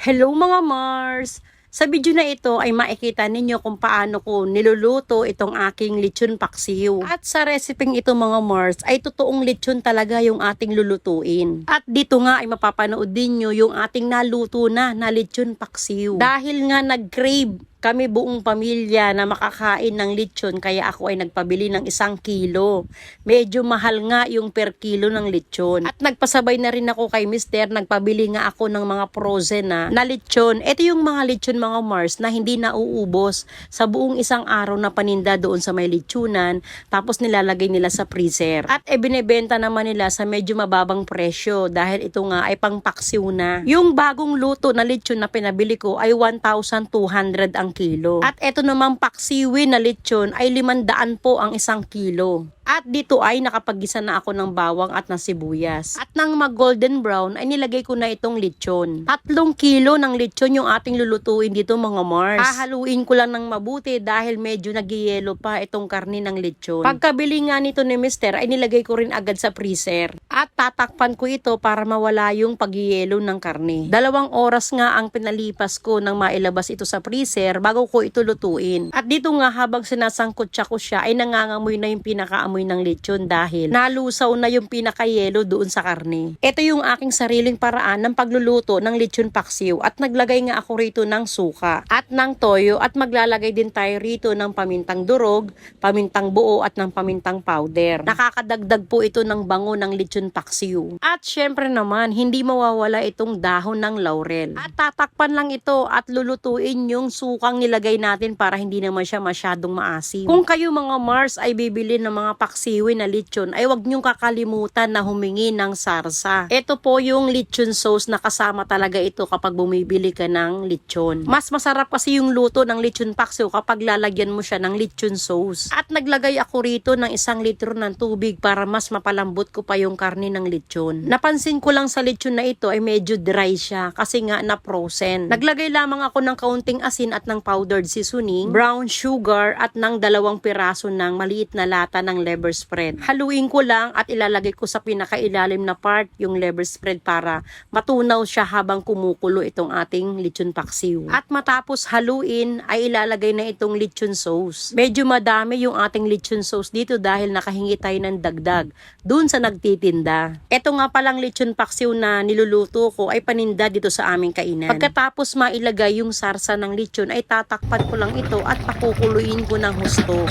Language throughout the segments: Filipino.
Hello mga Mars! Sa video na ito ay makikita ninyo kung paano ko niluluto itong aking lechon paksiw. At sa reseping ito mga Mars ay totoong lechon talaga yung ating lulutuin. At dito nga ay mapapanood din nyo yung ating naluto na lechon paksiw. Dahil nga nag-crave kami buong pamilya na makakain ng lechon kaya ako ay nagpabili ng 1 kilo. Medyo mahal nga yung per kilo ng lechon. At nagpasabay na rin ako kay Mister, nagpabili nga ako ng mga frozen na lechon. Ito yung mga lechon mga Mars na hindi nauubos sa buong isang araw na paninda doon sa may lechonan. Tapos nilalagay nila sa freezer. At binebenta naman nila sa medyo mababang presyo dahil ito nga ay pangpaksiw na. Yung bagong luto na lechon na pinabili ko ay 1,200 ang kilo. At eto namang paksiwin na lechon ay 500 po ang 1 kilo. At dito ay nakapagisa na ako ng bawang at ng sibuyas. At nang mag-golden brown ay nilagay ko na itong lechon. 3 kilo ng lechon yung ating lulutuin dito mga Mars. Hahaluin ko lang ng mabuti dahil medyo nagyayelo pa itong karni ng lechon. Pagkabili nga nito ni Mister ay nilagay ko rin agad sa freezer. At tatakpan ko ito para mawala yung pagyayelo ng karni. 2 oras nga ang pinalipas ko nang mailabas ito sa freezer bago ko ito lutuin. At dito nga habang sinasangkot ko siya ay nangangamoy na yung pinakaamoy ng lechon dahil nalusaw na yung pinakayelo doon sa karne. Ito yung aking sariling paraan ng pagluluto ng lechon paksiw at naglagay nga ako rito ng suka at ng toyo at maglalagay din tayo rito ng pamintang durog, pamintang buo at ng pamintang powder. Nakakadagdag po ito ng bango ng lechon paksiw. At syempre naman hindi mawawala itong dahon ng laurel. At tatakpan lang ito at lulutuin yung sukang nilagay natin para hindi naman siya masyadong maasim. Kung kayo mga Mars ay bibili ng mga paksiwin na lechon ay huwag niyong kakalimutan na humingi ng sarsa. Ito po yung lechon sauce na kasama talaga ito kapag bumibili ka ng lechon. Mas masarap kasi yung luto ng lechon paksiw kapag lalagyan mo siya ng lechon sauce. At naglagay ako rito ng 1 litro ng tubig para mas mapalambot ko pa yung karne ng lechon. Napansin ko lang sa lechon na ito ay medyo dry siya kasi nga na-frozen. Naglagay lamang ako ng kaunting asin at ng powdered seasoning, brown sugar at ng 2 piraso ng maliit na lata ng liver spread. Haluin ko lang at ilalagay ko sa pinakailalim na part yung liver spread para matunaw siya habang kumukulo itong ating lechon paksiw. At matapos haluin ay ilalagay na itong lechon sauce. Medyo madami yung ating lechon sauce dito dahil nakahingi tayo ng dagdag dun sa nagtitinda. Ito nga palang lechon paksiw na niluluto ko ay paninda dito sa aming kainan. Pagkatapos mailagay yung sarsa ng lechon ay tatakpan ko lang ito at pakukuluin ko ng husto.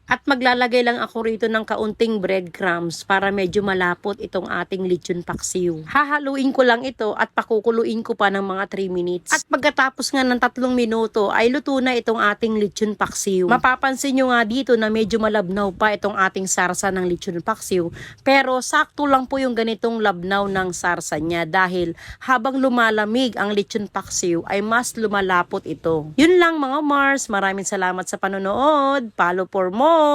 At maglalagay lang ako rito ng kaunting breadcrumbs para medyo malapot itong ating lechon paksiw. Hahaluin ko lang ito at pakukuluin ko pa ng mga 3 minutes. At pagkatapos nga ng 3 minuto ay luto na itong ating lechon paksiw. Mapapansin nyo nga dito na medyo malabnaw pa itong ating sarsa ng lechon paksiw. Pero sakto lang po yung ganitong labnaw ng sarsa niya dahil habang lumalamig ang lechon paksiw ay mas lumalapot ito. Yun lang mga Mars, maraming salamat sa panonood. Follow for more!